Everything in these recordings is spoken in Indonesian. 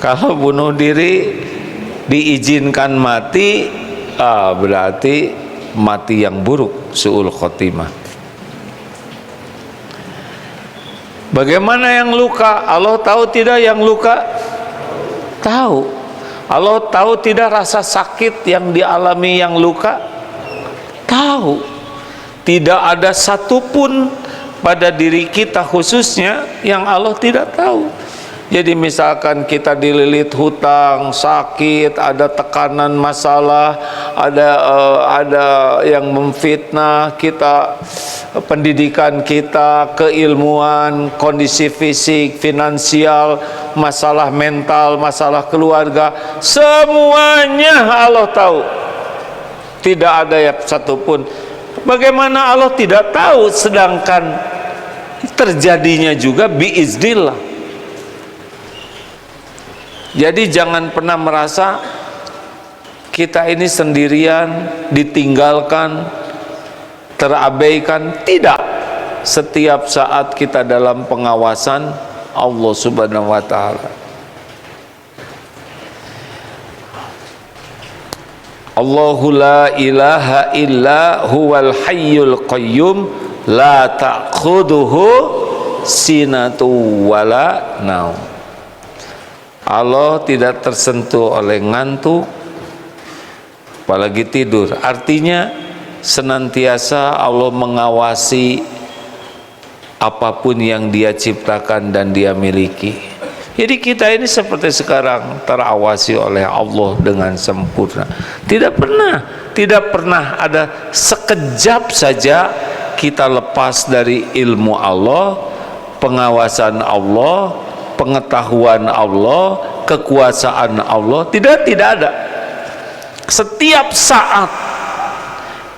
Kalau bunuh diri diizinkan mati, berarti mati yang buruk, su'ul khotimah. Bagaimana yang luka? Allah tahu tidak yang luka? Tahu. Allah tahu tidak rasa sakit yang dialami yang luka? Tahu. Tidak ada satupun pada diri kita khususnya yang Allah tidak tahu. Jadi misalkan kita dililit hutang, sakit, ada tekanan masalah, ada yang memfitnah kita, pendidikan kita, keilmuan, kondisi fisik, finansial, masalah mental, masalah keluarga, semuanya Allah tahu. Tidak ada yang satupun. Bagaimana Allah tidak tahu sedangkan terjadinya juga biiznillah. Jadi jangan pernah merasa kita ini sendirian, ditinggalkan, terabaikan. Tidak. Setiap saat kita dalam pengawasan Allah Subhanahu wa ta'ala. Allahu la ilaha illa huwal hayyul qayyum la ta'khuduhu sinatu wala naum. Allah tidak tersentuh oleh ngantuk, apalagi tidur. Artinya senantiasa Allah mengawasi apapun yang Dia ciptakan dan Dia miliki. Jadi kita ini seperti sekarang terawasi oleh Allah dengan sempurna. Tidak pernah ada sekejap saja kita lepas dari ilmu Allah, pengawasan Allah, pengetahuan Allah, kekuasaan Allah. Tidak ada. Setiap saat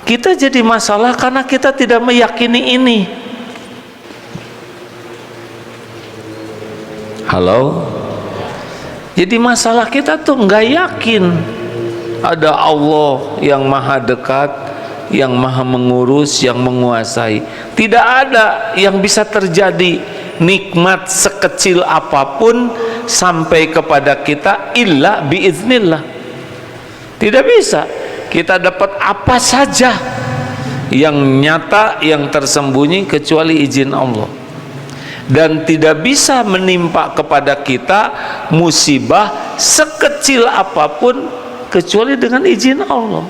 kita jadi masalah karena kita tidak meyakini ini. Halo? Jadi masalah kita tuh nggak yakin ada Allah yang maha dekat, yang maha mengurus, yang menguasai. Tidak ada yang bisa terjadi nikmat sekecil apapun sampai kepada kita illa biiznillah. Tidak bisa kita dapat apa saja yang nyata, yang tersembunyi kecuali izin Allah. Dan tidak bisa menimpa kepada kita musibah sekecil apapun kecuali dengan izin Allah.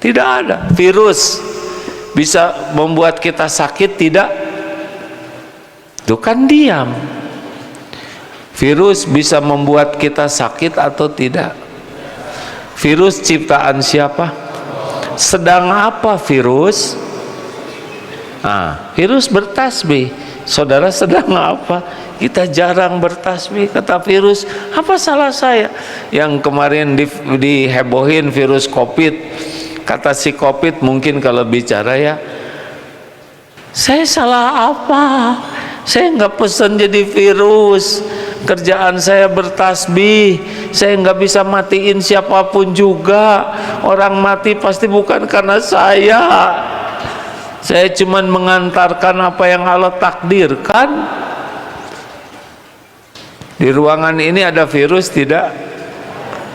Tidak ada. Virus bisa membuat kita sakit, tidak? Itu kan diam. Virus bisa membuat kita sakit atau tidak? Virus ciptaan siapa? Sedang apa virus? Virus bertasbih. Saudara sedang apa? Kita jarang bertasbih. Kata virus, apa salah saya? Yang kemarin dihebohin virus COVID. Kata si COVID mungkin kalau bicara ya, saya salah apa? Saya nggak pesan jadi virus. Kerjaan saya bertasbih. Saya nggak bisa matiin siapapun juga. Orang mati pasti bukan karena saya. Saya cuma mengantarkan apa yang Allah takdirkan. Di ruangan ini ada virus tidak?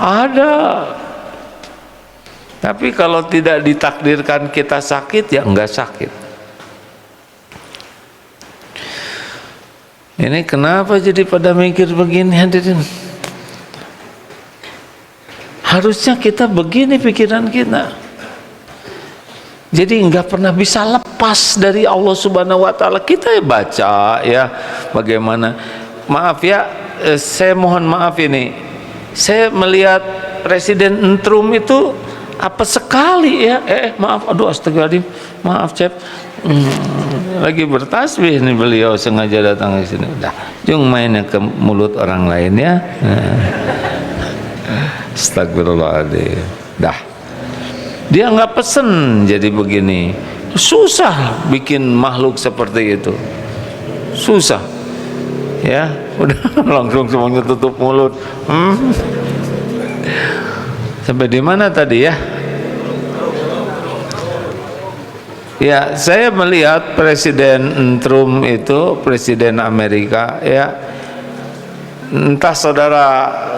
Ada. Tapi kalau tidak ditakdirkan kita sakit, ya enggak sakit. Ini kenapa jadi pada mikir begini hadirin? Harusnya kita begini pikiran kita. Jadi nggak pernah bisa lepas dari Allah Subhanahu wa ta'ala. Kita baca ya bagaimana. Maaf ya, saya mohon maaf ini. Saya melihat Presiden Entrum itu apa sekali ya. Maaf, aduh astagfirullahaladzim. Maaf Cep. Lagi bertasbih nih beliau sengaja datang ke sini. Dah, jung mainnya ke mulut orang lain ya. Astagfirullahaladzim. Dah. Dia nggak pesen jadi begini. Susah bikin makhluk seperti itu. Susah. Ya, udah langsung semuanya tutup mulut. Sampai di mana tadi ya? Ya, saya melihat Presiden Trump itu, Presiden Amerika ya, entah saudara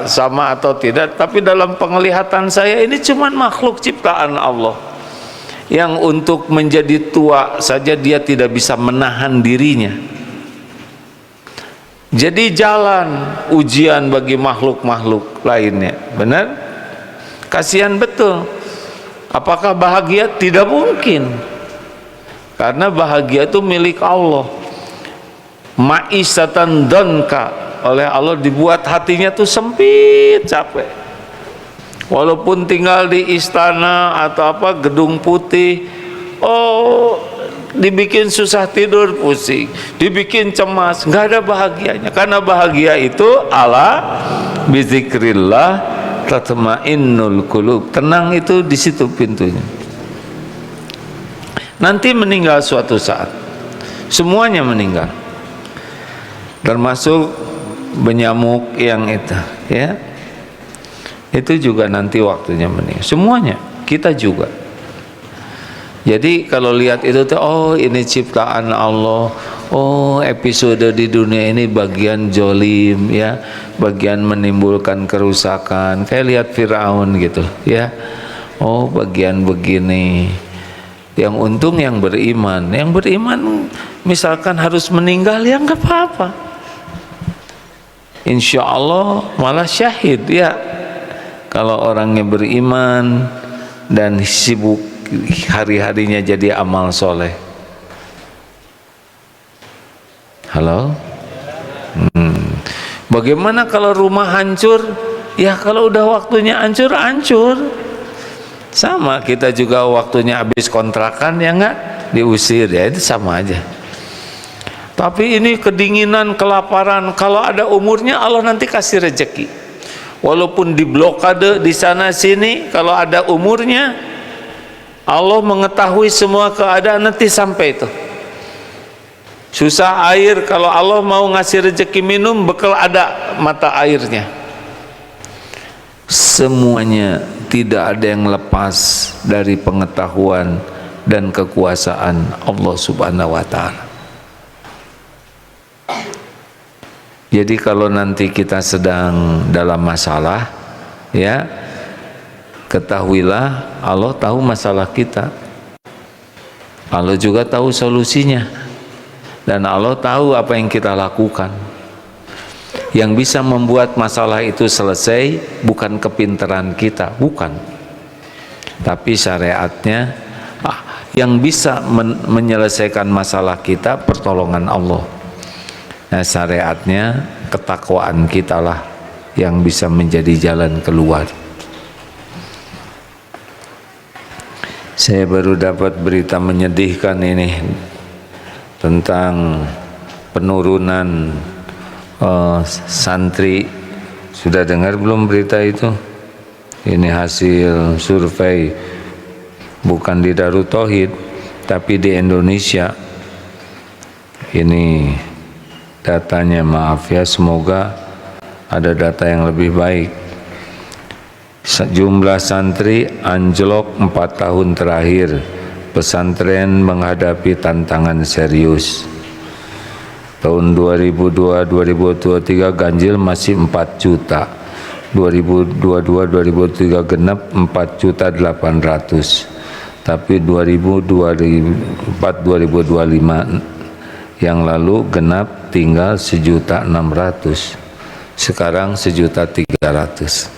sama atau tidak, tapi dalam penglihatan saya ini cuman makhluk ciptaan Allah yang untuk menjadi tua saja dia tidak bisa menahan dirinya. Jadi jalan ujian bagi makhluk-makhluk lainnya. Benar? Kasihan betul. Apakah bahagia? Tidak mungkin. Karena bahagia itu milik Allah. Ma'isatan donka, oleh Allah dibuat hatinya tuh sempit, capek. Walaupun tinggal di istana atau apa gedung putih, oh dibikin susah tidur, pusing, dibikin cemas, nggak ada bahagianya. Karena bahagia itu ala bizikrillah tatmainnul qulub. Tenang itu di situ pintunya. Nanti meninggal suatu saat, semuanya meninggal, termasuk benyamuk yang itu, ya. Itu juga nanti waktunya meninggal. Semuanya, kita juga. Jadi kalau lihat itu tuh, oh ini ciptaan Allah, oh episode di dunia ini bagian jolim, ya, bagian menimbulkan kerusakan. Kayak lihat Firaun gitu, ya. Oh bagian begini. Yang untung yang beriman. Yang beriman misalkan harus meninggal, ya nggak apa-apa. Insya Allah malah syahid, ya. Kalau orangnya beriman dan sibuk hari-harinya jadi amal soleh. Halo? Bagaimana kalau rumah hancur? Ya kalau udah waktunya hancur, hancur. Sama, kita juga waktunya habis kontrakan, ya enggak, diusir, ya itu sama aja. Tapi ini kedinginan, kelaparan, kalau ada umurnya Allah nanti kasih rezeki. Walaupun diblokade di sana sini, kalau ada umurnya Allah mengetahui semua keadaan, nanti sampai itu. Susah air, kalau Allah mau ngasih rezeki minum, bekal ada mata airnya. Semuanya tidak ada yang lepas dari pengetahuan dan kekuasaan Allah Subhanahu wa Ta'ala. Jadi kalau nanti kita sedang dalam masalah, ya, ketahuilah Allah tahu masalah kita. Allah juga tahu solusinya. Dan Allah tahu apa yang kita lakukan. Yang bisa membuat masalah itu selesai bukan kepintaran kita, bukan. Tapi syariatnya, yang bisa menyelesaikan masalah kita pertolongan Allah. Nah, syariatnya ketakwaan kita lah yang bisa menjadi jalan keluar. Saya baru dapat berita menyedihkan ini tentang penurunan santri. Sudah dengar belum berita itu? Ini hasil survei, bukan di Darut Tauhid tapi di Indonesia. Ini datanya, maaf ya, semoga ada data yang lebih baik. Jumlah santri anjlok 4 tahun terakhir. Pesantren menghadapi tantangan serius. Tahun 2002-2023 ganjil masih 4 juta. 2022-2023 genap 4.800.000. Tapi 2024-2025 yang lalu genap tinggal 1.600.000. Sekarang 1.300.000.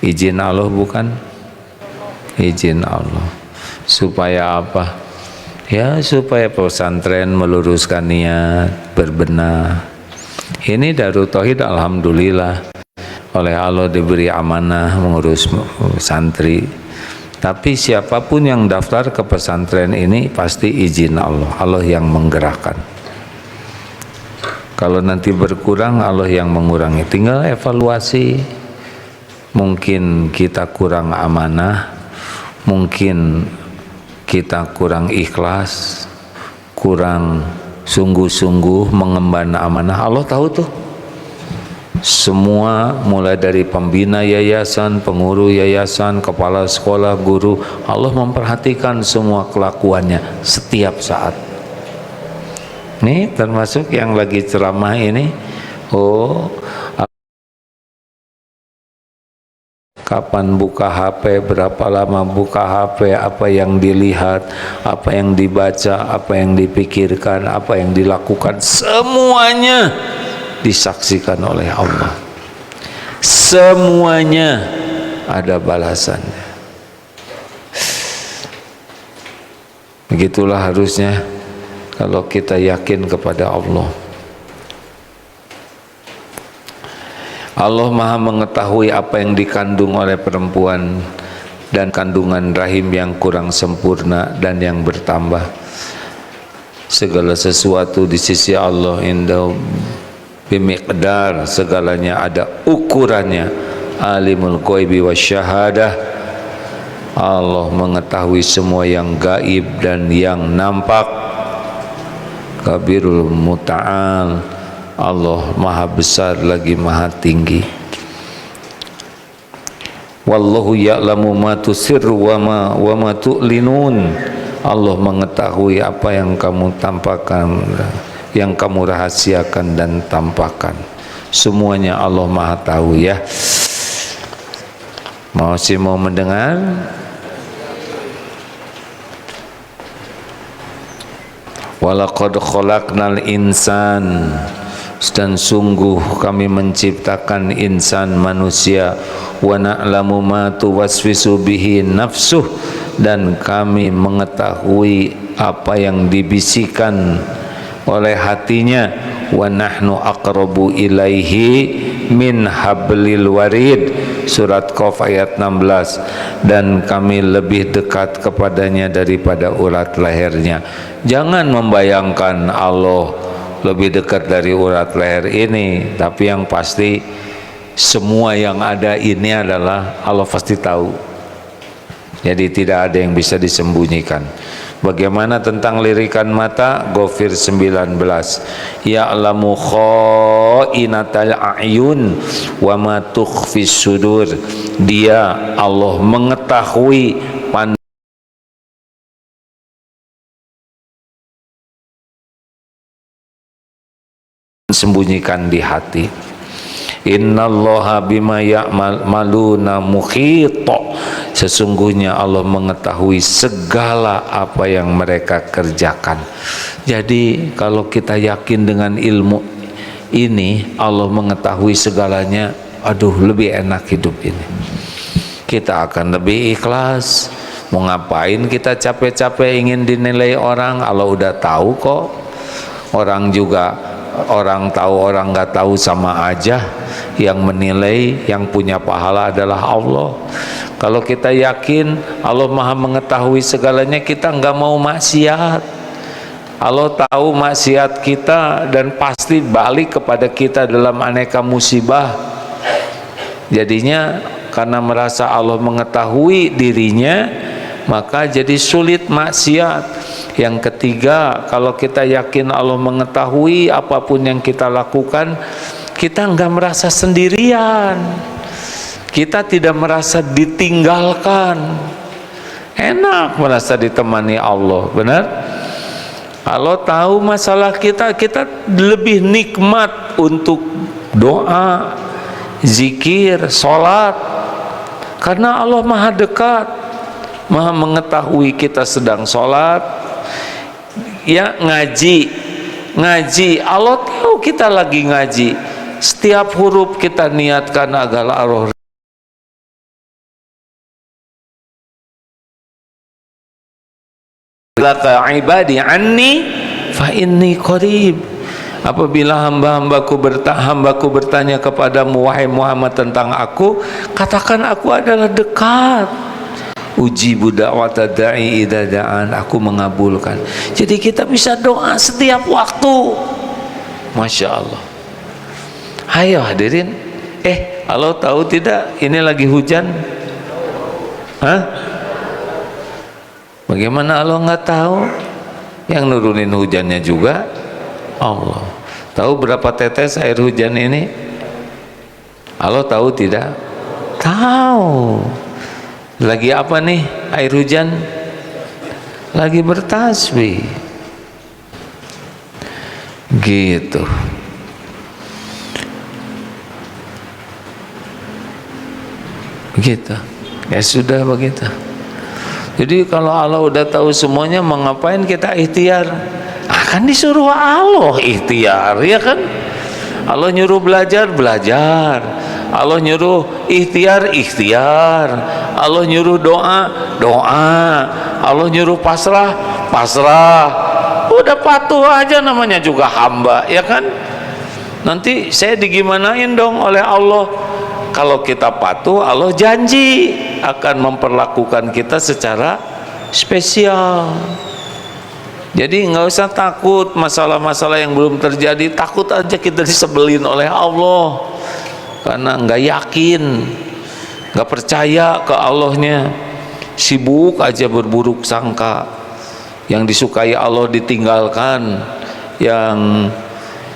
Izin Allah bukan? Izin Allah. Supaya apa? Ya supaya pesantren meluruskan niat, berbenah. Ini Darut Tauhid alhamdulillah oleh Allah diberi amanah mengurus santri. Tapi siapapun yang daftar ke pesantren ini pasti izin Allah, Allah yang menggerakkan. Kalau nanti berkurang, Allah yang mengurangi. Tinggal evaluasi. Mungkin kita kurang amanah, mungkin kita kurang ikhlas, kurang sungguh-sungguh mengemban amanah. Allah tahu tuh. Semua mulai dari pembina yayasan, pengurus yayasan, kepala sekolah, guru, Allah memperhatikan semua kelakuannya setiap saat. Nih termasuk yang lagi ceramah ini, oh kapan buka HP, berapa lama buka HP, apa yang dilihat, apa yang dibaca, apa yang dipikirkan, apa yang dilakukan, semuanya disaksikan oleh Allah. Semuanya ada balasannya. Begitulah harusnya kalau kita yakin kepada Allah. Allah Maha mengetahui apa yang dikandung oleh perempuan dan kandungan rahim yang kurang sempurna dan yang bertambah. Segala sesuatu di sisi Allah indah bimiqdar, segalanya ada ukurannya. Alimul ghaibi wasyahadah, Allah mengetahui semua yang gaib dan yang nampak. Kabirul muta'al, Allah maha besar lagi maha tinggi. Wallahu ya'lamu ma tusirru wa ma tu'linun, Allah mengetahui apa yang kamu tampakkan, yang kamu rahasiakan dan tampakkan. Semuanya Allah maha tahu ya. Mau mendengar? Walaqad khalaqnal insan, dan sungguh kami menciptakan insan manusia. Wa na'lamu ma tuwaswisu bihi nafsuh, dan kami mengetahui apa yang dibisikkan oleh hatinya. Wa nahnu aqrabu ilaihi min hablil warid, surat Qaf ayat 16, dan kami lebih dekat kepadanya daripada urat lehernya. Jangan membayangkan Allah lebih dekat dari urat leher ini, tapi yang pasti semua yang ada ini adalah Allah pasti tahu. Jadi tidak ada yang bisa disembunyikan. Bagaimana tentang lirikan mata? Ghafir 19, ya'lamu kha'inatal a'yun wa ma tukhfis sudur. Dia Allah mengetahui sembunyikan di hati. Innallaha bima ya'maluna muhit, sesungguhnya Allah mengetahui segala apa yang mereka kerjakan. Jadi kalau kita yakin dengan ilmu ini, Allah mengetahui segalanya, aduh lebih enak hidup ini. Kita akan lebih ikhlas. Mau ngapain kita capek-capek ingin dinilai orang? Allah udah tahu kok. Orang juga, orang tahu orang nggak tahu sama aja. Yang menilai, yang punya pahala adalah Allah. Kalau kita yakin Allah maha mengetahui segalanya, kita nggak mau maksiat. Allah tahu maksiat kita dan pasti balik kepada kita dalam aneka musibah. Jadinya karena merasa Allah mengetahui dirinya, maka jadi sulit maksiat. Yang ketiga, kalau kita yakin Allah mengetahui apapun yang kita lakukan, kita enggak merasa sendirian, kita tidak merasa ditinggalkan, enak merasa ditemani Allah. Benar? Allah tahu masalah kita, kita lebih nikmat untuk doa, zikir, sholat, karena Allah maha dekat, maha mengetahui kita sedang sholat, ya ngaji, Allah tahu kita lagi ngaji. Setiap huruf kita niatkan agar Allah laka ibadi anni fa inni qarib. Apabila hambaku bertanya kepadamu wahai Muhammad tentang aku, katakan aku adalah dekat. Ujibu da'wata da'i idza da'an, aku mengabulkan. Jadi kita bisa doa setiap waktu. Masya Allah. Ayo hadirin, Allah tahu tidak ini lagi hujan? Hah? Bagaimana Allah nggak tahu? Yang nurunin hujannya juga Allah. Tahu berapa tetes air hujan ini? Allah tahu tidak? Tahu. Lagi apa nih air hujan? Lagi bertasbih. Gitu. begitu. Ya sudah begitu. Jadi kalau Allah udah tahu semuanya, mau ngapain kita ikhtiar? Akan disuruh Allah ikhtiar, ya kan? Allah nyuruh belajar, belajar. Allah nyuruh ikhtiar, ikhtiar. Allah nyuruh doa, doa. Allah nyuruh pasrah, pasrah. Udah patuh aja, namanya juga hamba, ya kan? Nanti saya digimanain dong oleh Allah? Kalau kita patuh, Allah janji akan memperlakukan kita secara spesial. Jadi nggak usah takut masalah-masalah yang belum terjadi. Takut aja kita disebelin oleh Allah karena nggak yakin, nggak percaya ke Allahnya, sibuk aja berburuk sangka. Yang disukai Allah ditinggalkan, yang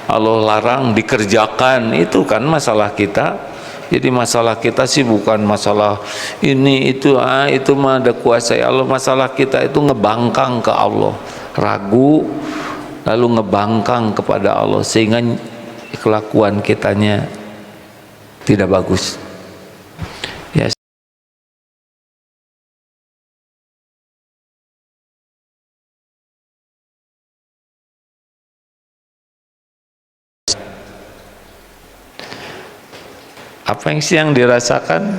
Allah larang dikerjakan. Itu kan masalah kita. Jadi masalah kita sih bukan masalah ini itu mah ada kuasa Allah. Masalah kita itu ngebangkang ke Allah, ragu lalu ngebangkang kepada Allah sehingga kelakuan kitanya tidak bagus. Ya. Apa yang siang dirasakan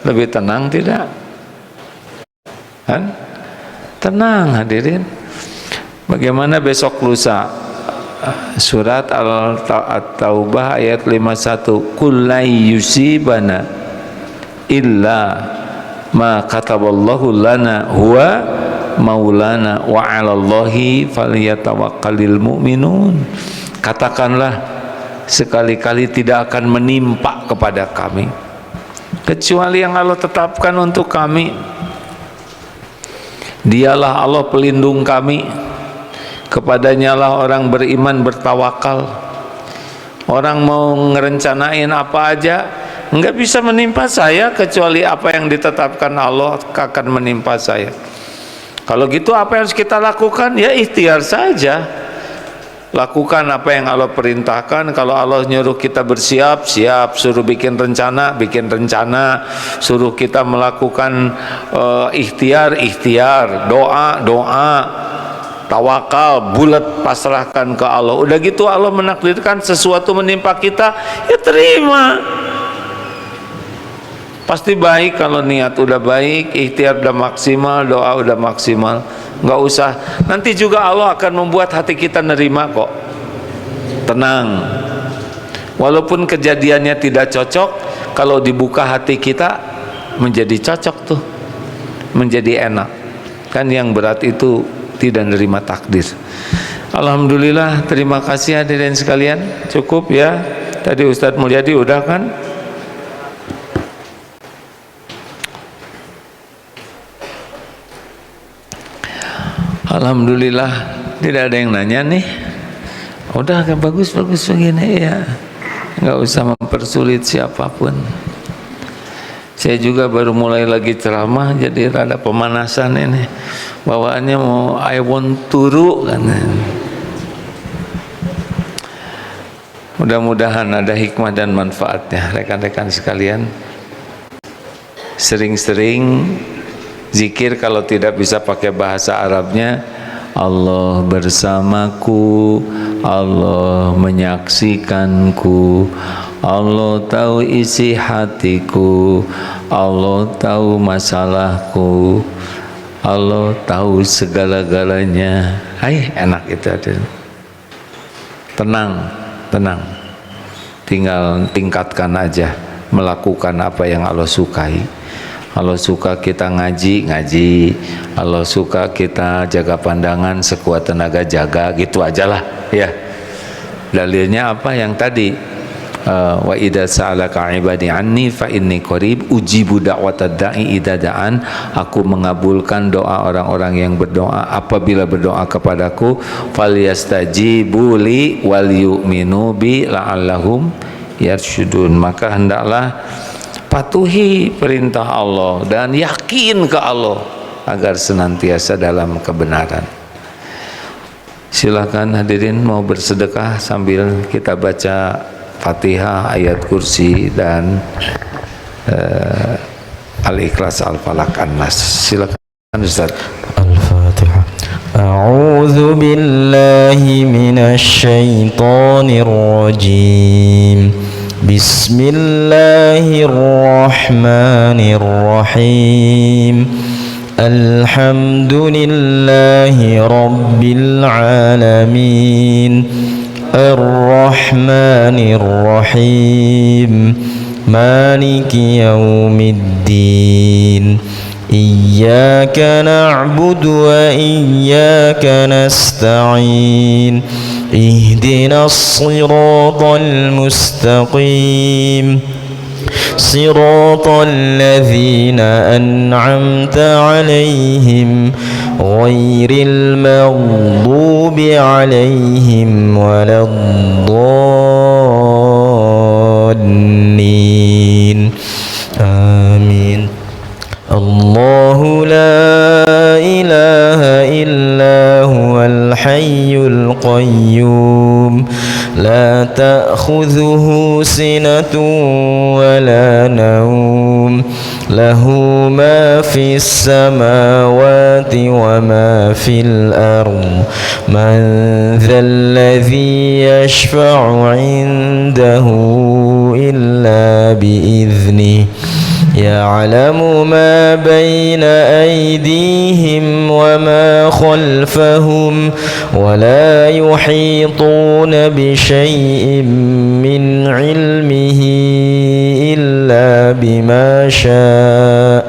lebih tenang tidak? Kan? Tenang hadirin. Bagaimana besok lusa? Surat At-Taubah ayat 51. Kullai yusibana illa ma kataballahu lana huwa maulana wa 'alallahi falyatawakkalul mu'minun. Katakanlah, sekali-kali tidak akan menimpa kepada kami kecuali yang Allah tetapkan untuk kami. Dialah Allah pelindung kami, kepadanya lah orang beriman bertawakal. Orang mau ngerencanain apa aja nggak bisa menimpa saya kecuali apa yang ditetapkan Allah akan menimpa saya. Kalau gitu apa yang harus kita lakukan? Ya ikhtiar saja. Lakukan apa yang Allah perintahkan. Kalau Allah nyuruh kita bersiap, siap. Suruh bikin rencana, bikin rencana. Suruh kita melakukan ikhtiar, ikhtiar. Doa, doa. Tawakal, bulat pasrahkan ke Allah. Udah gitu Allah menakdirkan sesuatu menimpa kita, ya terima. Pasti baik kalau niat udah baik, ikhtiar udah maksimal, doa udah maksimal. Nggak usah, nanti juga Allah akan membuat hati kita nerima kok. Tenang. Walaupun kejadiannya tidak cocok, kalau dibuka hati kita menjadi cocok tuh, menjadi enak. Kan yang berat itu tidak nerima takdir. Alhamdulillah, terima kasih hadirin sekalian. Cukup ya. Tadi Ustadz Mulyadi udah kan? Alhamdulillah, tidak ada yang nanya nih. Udah kan bagus begini ya, nggak usah mempersulit siapapun. Saya juga baru mulai lagi ceramah, jadi rada pemanasan ini. Bawaannya mau I want turu kan. Mudah-mudahan ada hikmah dan manfaatnya, rekan-rekan sekalian. Sering-sering zikir, kalau tidak bisa pakai bahasa Arabnya, Allah bersamaku, Allah menyaksikanku, Allah tahu isi hatiku, Allah tahu masalahku, Allah tahu segala-galanya. Hai, enak itu ada. Tenang, tenang. Tinggal tingkatkan aja, melakukan apa yang Allah sukai. Allah suka kita ngaji, ngaji. Allah suka kita jaga pandangan, sekuat tenaga jaga, gitu ajalah ya. Dalilnya apa yang tadi? Wa idza sa'alaka 'ibadi anni fa inni qarib ujibu da'watad da'i idza da'an. Aku mengabulkan doa orang-orang yang berdoa apabila berdoa kepadaku. Falyastajibu li wal yu'minu bi la'allahum yarsyudun. Maka hendaklah patuhi perintah Allah dan yakin ke Allah agar senantiasa dalam kebenaran. Silakan hadirin mau bersedekah sambil kita baca Fatihah, ayat kursi dan Al-Ikhlas, Al-Falaq, An-Nas. Silakan Ustaz. Al-Fatihah. A'udzu billahi minasy syaithanir rajim. Bismillahirrahmanirrahim. Alhamdulillahi rabbil alamin. Ar-Rahmanir Rahim. Maliki yaumiddin. Iyyaka na'budu wa iyyaka nasta'in. Ihdinas siratal mustaqim. Siratal ladzina an'amta 'alaihim ghairil maghdubi 'alaihim waladdallin. Amin. Allahu la ilaha illa huwal hayyul qayyum. La ta'khudhuhu sinatun wa la nawm. Lahu ma fis samawati wa ma fil ardh. Man dhal ladzi yashfa'u 'indahu illa bi'idhnihi. يعلم ما بين أيديهم وما خلفهم ولا يحيطون بشيء من علمه إلا بما شاء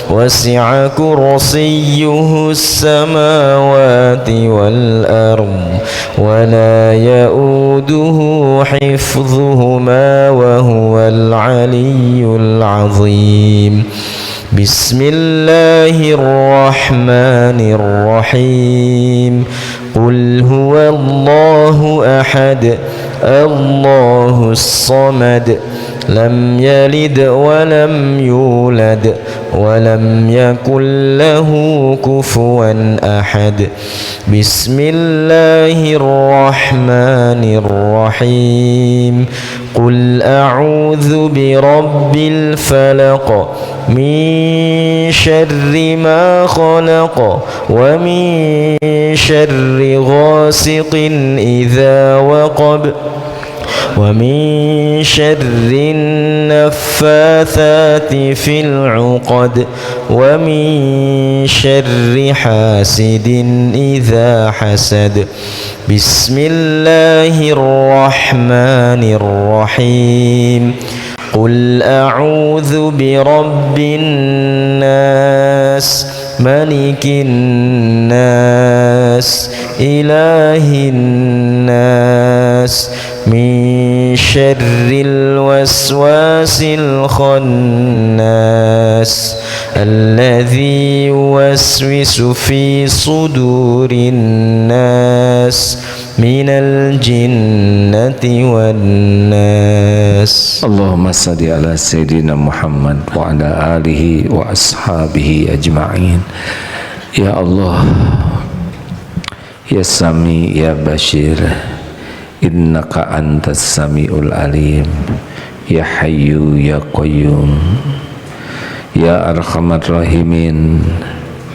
وسع كرسيه السماوات والأرض ولا يؤوده حفظهما وهو العلي العظيم. بسم الله الرحمن الرحيم. قل هو الله أحد الله الصمد لم يلد ولم يولد ولم يكن له كفوا أحد. بسم الله الرحمن الرحيم. قل أعوذ برب الفلق من شر ما خلق ومن شر غاسق إذا وقب ومن شر النفاثات في العقد ومن شر حاسد إذا حسد. بسم الله الرحمن الرحيم. قل أعوذ برب الناس ملك الناس إله الناس من شر الوسواس الخناس الذي يوسوس في صدور الناس من الجنة والناس. اللهم صل على سيدنا محمد وعلى آله وأصحابه أجمعين. Ya Allah, Ya Sami, Ya Bashir, Innaka antas sami'ul alim. Ya Hayyu Ya Qayyum, Ya Arhamar Rahimin,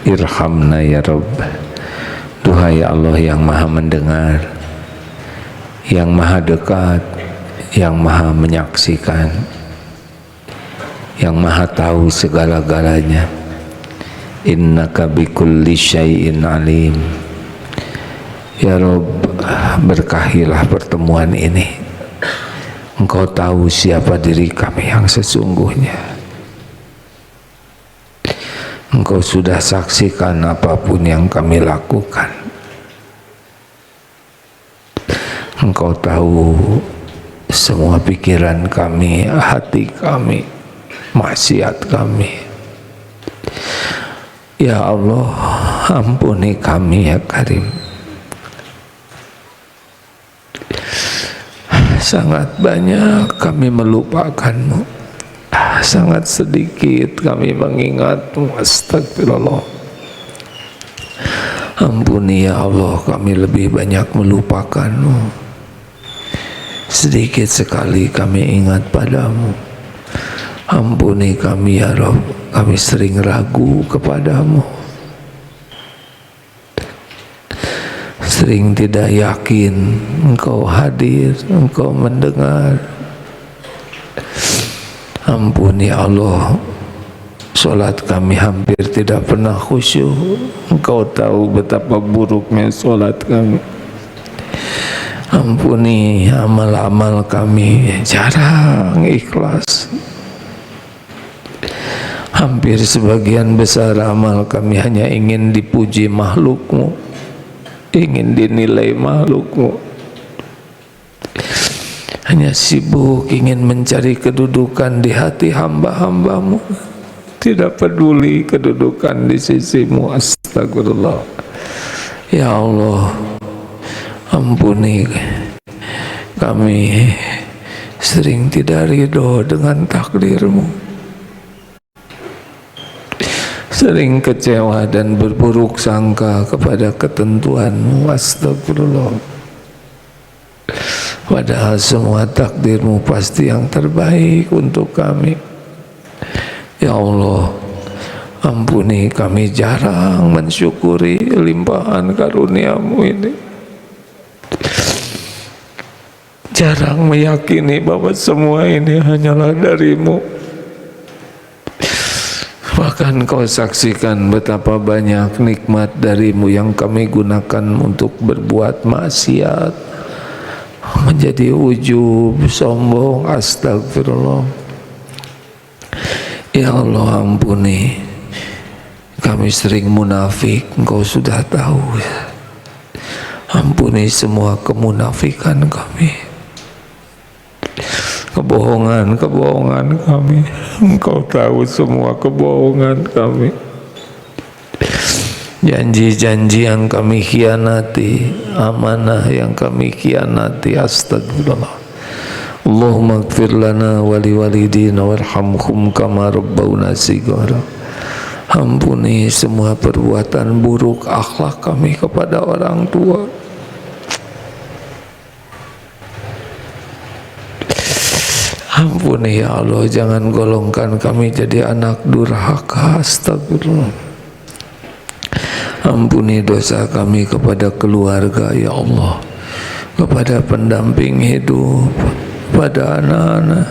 Irhamna Ya Rabb. Duhai Allah yang maha mendengar, yang maha dekat, yang maha menyaksikan, yang maha tahu segala-galanya. Innaka bikulli syai'in alim. Ya Rabb, berkahilah pertemuan ini. Engkau tahu siapa diri kami yang sesungguhnya. Engkau sudah saksikan apapun yang kami lakukan. Engkau tahu semua pikiran kami, hati kami, maksiat kami. Ya Allah, ampuni kami ya Karim. Sangat banyak kami melupakan-Mu, sangat sedikit kami mengingat-Mu. Astagfirullah. Ampuni ya Allah, kami lebih banyak melupakan-Mu, sedikit sekali kami ingat padamu. Ampuni kami ya Rabb, kami sering ragu kepadamu, sering tidak yakin Engkau hadir, Engkau mendengar. Ampuni Allah, solat kami hampir tidak pernah khusyuk. Engkau tahu betapa buruknya solat kami. Ampuni amal-amal kami, jarang ikhlas. Hampir sebagian besar amal kami hanya ingin dipuji makhlukmu, ingin dinilai makhlukmu, hanya sibuk ingin mencari kedudukan di hati hamba-hambamu, tidak peduli kedudukan di sisimu. Astagfirullah. Ya Allah, ampuni kami, sering tidak ridho dengan takdirmu, sering kecewa dan berburuk sangka kepada ketentuanmu. Astagfirullah. Padahal semua takdirmu pasti yang terbaik untuk kami. Ya Allah, ampuni kami jarang mensyukuri limpahan karuniamu ini, jarang meyakini bahwa semua ini hanyalah darimu. Bahkan kau saksikan betapa banyak nikmat darimu yang kami gunakan untuk berbuat maksiat, menjadi ujub, sombong. Astagfirullah. Ya Allah, ampuni kami sering munafik, Engkau sudah tahu. Ampuni semua kemunafikan kami, kebohongan kami. Engkau tahu semua kebohongan kami, janji-janji yang kami khianati, amanah yang kami khianati. Astagfirullah. Allahumma ighfir lana wa liwalidina warhamhum kama rabbawna shighara. Ampuni semua perbuatan buruk akhlak kami kepada orang tua. Ampuni ya Allah, jangan golongkan kami jadi anak durhaka. Astagfirullah. Ampuni dosa kami kepada keluarga ya Allah, kepada pendamping hidup, kepada anak-anak,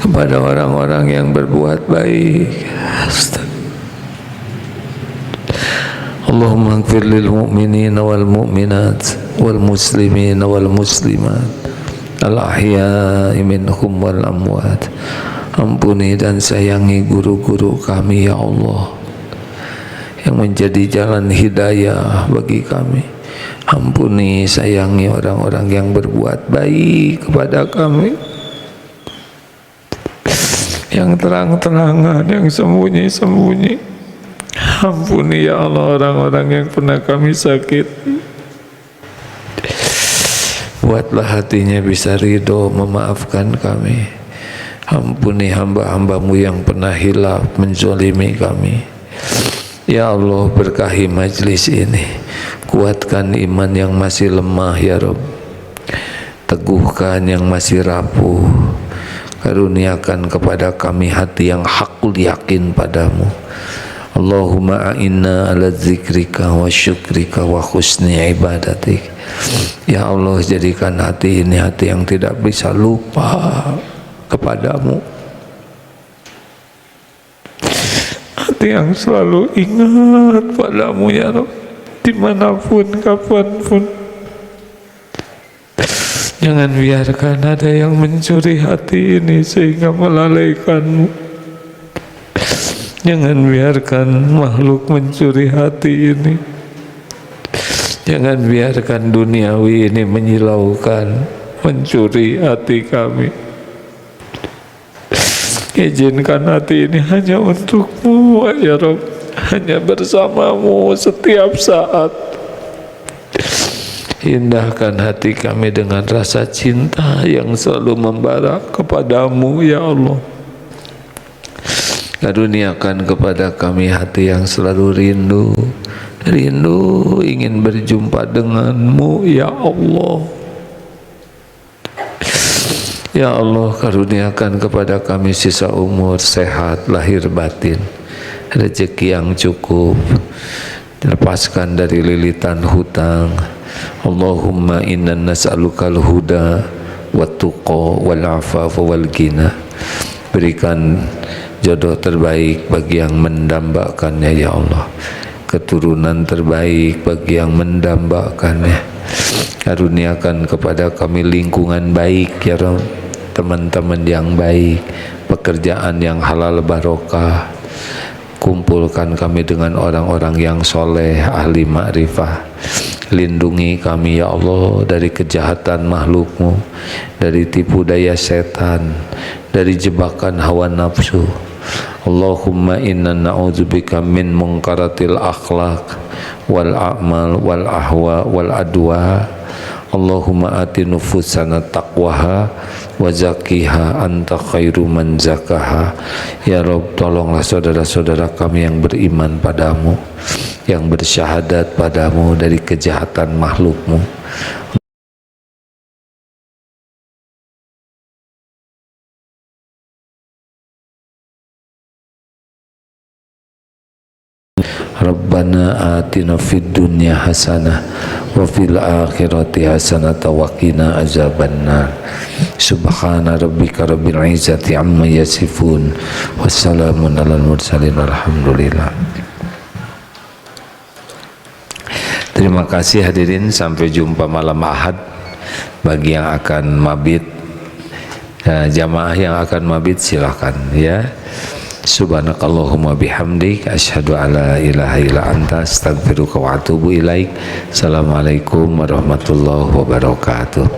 kepada orang-orang yang berbuat baik. Allahumma ighfir lil mu'minina wal mu'minat wal muslimina wal muslimat al-ahya'i minhum wal amwat. Ampuni dan sayangi guru-guru kami ya Allah, yang menjadi jalan hidayah bagi kami. Ampuni, sayangi orang-orang yang berbuat baik kepada kami, yang terang-terangan, yang sembunyi-sembunyi. Ampuni ya Allah orang-orang yang pernah kami sakiti. Buatlah hatinya bisa ridho memaafkan kami. Ampuni hamba-hambamu yang pernah hilaf menzalimi kami. Ya Allah, berkahi majlis ini, kuatkan iman yang masih lemah ya Rabb, teguhkan yang masih rapuh, karuniakan kepada kami hati yang hakul yakin padamu. Allahumma a'inna ala zikrika wa syukrika wa husni ibadatik. Ya Allah, jadikan hati ini hati yang tidak bisa lupa kepadamu, hati yang selalu ingat padamu ya Rabb, dimanapun, kapanpun. Jangan biarkan ada yang mencuri hati ini sehingga melalaikanmu. Jangan biarkan makhluk mencuri hati ini. Jangan biarkan duniawi ini menyilaukan, mencuri hati kami. Izinkan hati ini hanya untukmu ya Rabb, hanya bersamamu setiap saat. Indahkan hati kami dengan rasa cinta yang selalu membara kepadamu ya Allah. Karuniakan kepada kami hati yang selalu rindu ingin berjumpa denganmu ya Allah. Ya Allah, karuniakan kepada kami sisa umur, sehat, lahir batin, rezeki yang cukup, lepaskan dari lilitan hutang. Allahumma inna nas'alukal huda wat tuqa wal afafa wal ghina. Berikan jodoh terbaik bagi yang mendambakannya ya Allah, keturunan terbaik bagi yang mendambakannya. Karuniakan kepada kami lingkungan baik ya Rabb, teman-teman yang baik, pekerjaan yang halal barokah. Kumpulkan kami dengan orang-orang yang soleh, ahli ma'rifah. Lindungi kami ya Allah dari kejahatan makhluk-Mu, dari tipu daya setan, dari jebakan hawa nafsu. Allahumma inna na'udzubika min munkaratil akhlaq wal a'mal wal ahwa wal adwa. Allahumma ati nufusana taqwaha wa zakkiha anta khairu man zakaha. Ya Rabb, tolonglah saudara-saudara kami yang beriman padamu, yang bersyahadat padamu dari kejahatan makhluk-Mu. Rabbana atina fid dunya hasanah wa fil akhirati hasanah wa qina azabannar. Subhana rabbika rabbil izzati amma yasifun, wassalamun alal mursalin, alhamdulillah. Terima kasih hadirin, sampai jumpa malam Ahad. Bagi yang akan mabit, jamaah yang akan mabit silahkan ya. Subhanakallahumma bihamdik asyhadu alla ilaha illa anta astaghfiruka wa atubu ilaik. Assalamualaikum warahmatullahi wabarakatuh.